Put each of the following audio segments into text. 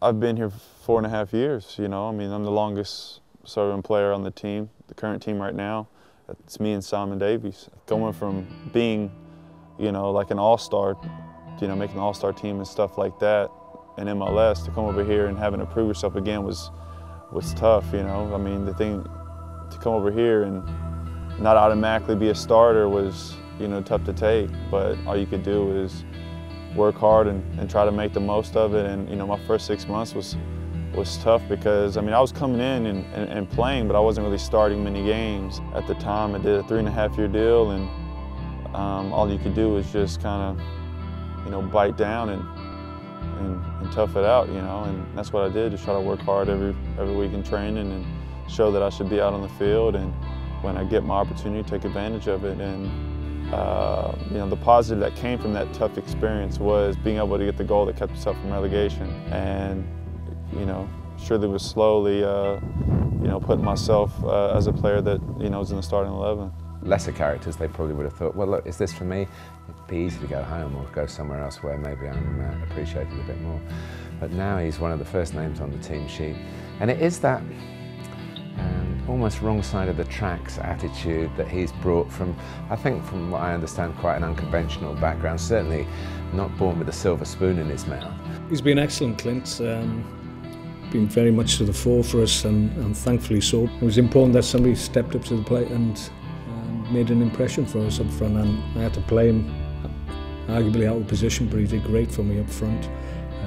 I've been here 4.5 years, you know. I mean, I'm the longest serving player on the team, the current team right now. It's me and Simon Davies. Going from being, you know, like an all-star, you know, making the all-star team and stuff like that in MLS, to come over here and having to prove yourself again was tough, you know. I mean, the thing to come over here and not automatically be a starter was, you know, tough to take, but all you could do is work hard and try to make the most of it. And, you know, my first 6 months was tough because, I mean, I was coming in and playing, but I wasn't really starting many games. At the time, I did a 3.5-year deal, and all you could do was just kind of, you know, bite down and tough it out, you know, and that's what I did, just try to work hard every week in training and show that I should be out on the field, and when I get my opportunity, take advantage of it. And you know, the positive that came from that tough experience was being able to get the goal that kept us up from relegation. And, you know, surely was slowly, you know, putting myself as a player that, you know, was in the starting 11. Lesser characters, they probably would have thought, well, look, is this for me? It'd be easy to go home or go somewhere else where maybe I'm appreciated a bit more. But now he's one of the first names on the team sheet. And it is that almost wrong side of the tracks attitude that he's brought from, I think from what I understand, quite an unconventional background, certainly not born with a silver spoon in his mouth. He's been excellent, Clint. Been very much to the fore for us, and thankfully so. It was important that somebody stepped up to the plate and made an impression for us up front, and I had to play him arguably out of position, but he did great for me up front.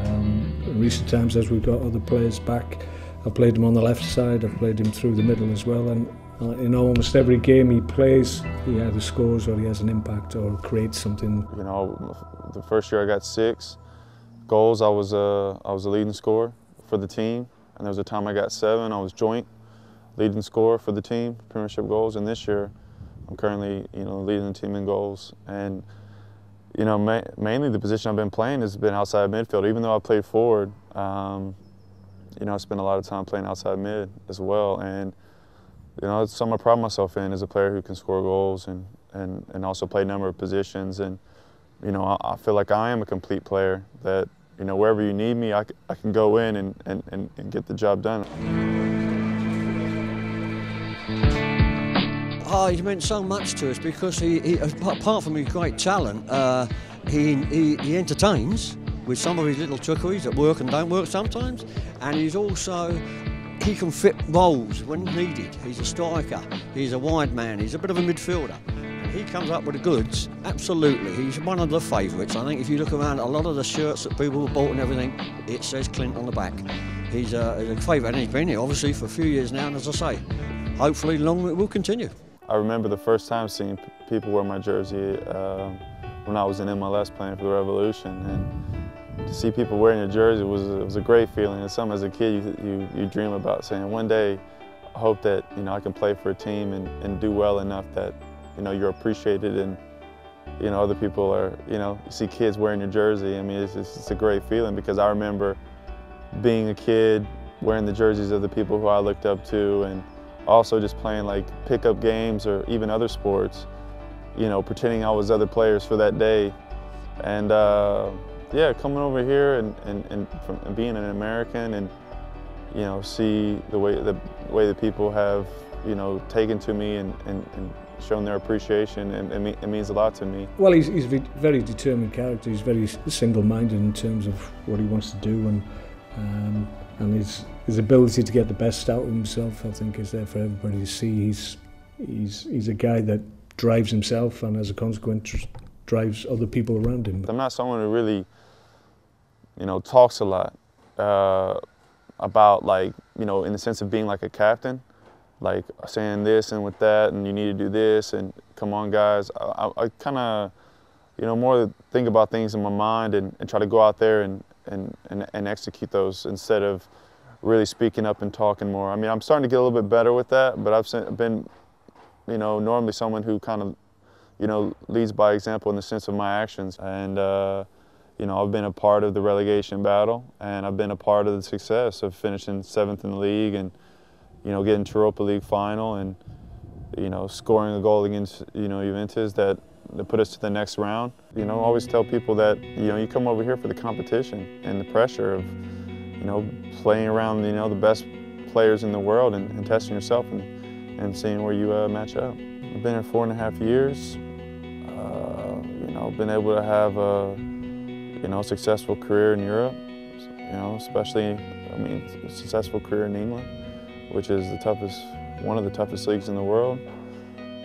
In recent times, as we've got other players back, I've played him on the left side, I've played him through the middle as well, and in almost every game he plays, he either scores or he has an impact or creates something. You know, the first year I got 6 goals. I was a leading scorer for the team, and there was a time I got 7. I was joint leading scorer for the team, Premiership goals, and this year I'm currently, you know, leading the team in goals. And, you know, mainly the position I've been playing has been outside midfield. Even though I played forward, you know, I spent a lot of time playing outside mid as well. And, you know, it's something I pride myself in as a player who can score goals and also play a number of positions. And, you know, I feel like I am a complete player that, you know, wherever you need me, I can go in and get the job done. Oh, he meant so much to us because he apart from his great talent, he entertains with some of his little trickeries that work and don't work sometimes, and he can fit roles when needed. He's a striker, he's a wide man, he's a bit of a midfielder. And he comes up with the goods, absolutely. He's one of the favourites. I think if you look around, a lot of the shirts that people have bought and everything, it says Clint on the back. He's a favourite, and he's been here obviously for a few years now, and as I say, hopefully long it will continue. I remember the first time seeing people wear my jersey when I was in MLS playing for the Revolution, and to see people wearing your jersey was a great feeling. It's something as a kid you dream about, saying one day I hope that, you know, I can play for a team and do well enough that, you know, you're appreciated, and, you know, other people are, you know, you see kids wearing your jersey. I mean, it's a great feeling, because I remember being a kid wearing the jerseys of the people who I looked up to, and also just playing like pickup games or even other sports, you know, pretending I was other players for that day. And yeah, coming over here and being an American, and, you know, see the way that people have, you know, taken to me and shown their appreciation, and it means a lot to me. Well, he's a very determined character. He's very single-minded in terms of what he wants to do, and his ability to get the best out of himself, I think, is there for everybody to see. He's a guy that drives himself, and as a consequence drives other people around him. I'm not someone who really, you know, talks a lot about, like, you know, in the sense of being like a captain, like saying this and with that, and you need to do this, and come on guys. I kind of, you know, more think about things in my mind and try to go out there and execute those instead of really speaking up and talking more. I mean, I'm starting to get a little bit better with that, but I've been, you know, normally someone who kind of, you know, leads by example in the sense of my actions. And, you know, I've been a part of the relegation battle, and I've been a part of the success of finishing 7th in the league, and, you know, getting to Europa League final, and, you know, scoring a goal against, you know, Juventus that put us to the next round. You know, I always tell people that, you know, you come over here for the competition and the pressure of, you know, playing around, you know, the best players in the world and testing yourself and seeing where you match up. I've been here 4.5 years. You know, been able to have a, you know, successful career in Europe. You know, especially, I mean, a successful career in England, which is one of the toughest leagues in the world.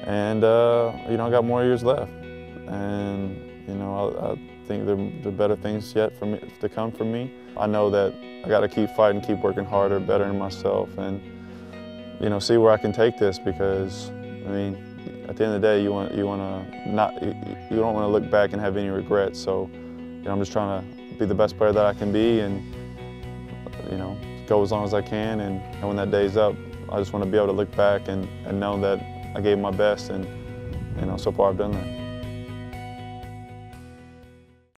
And you know, I got more years left, and you know, I think there are better things yet for me to come for me. I know that I got to keep fighting, keep working harder, bettering myself, and you know, see where I can take this. Because I mean, at the end of the day, you don't want to look back and have any regrets. So you know, I'm just trying to be the best player that I can be, and you know, go as long as I can. And when that day's up, I just want to be able to look back and know that I gave my best, and you know, so far I've done that.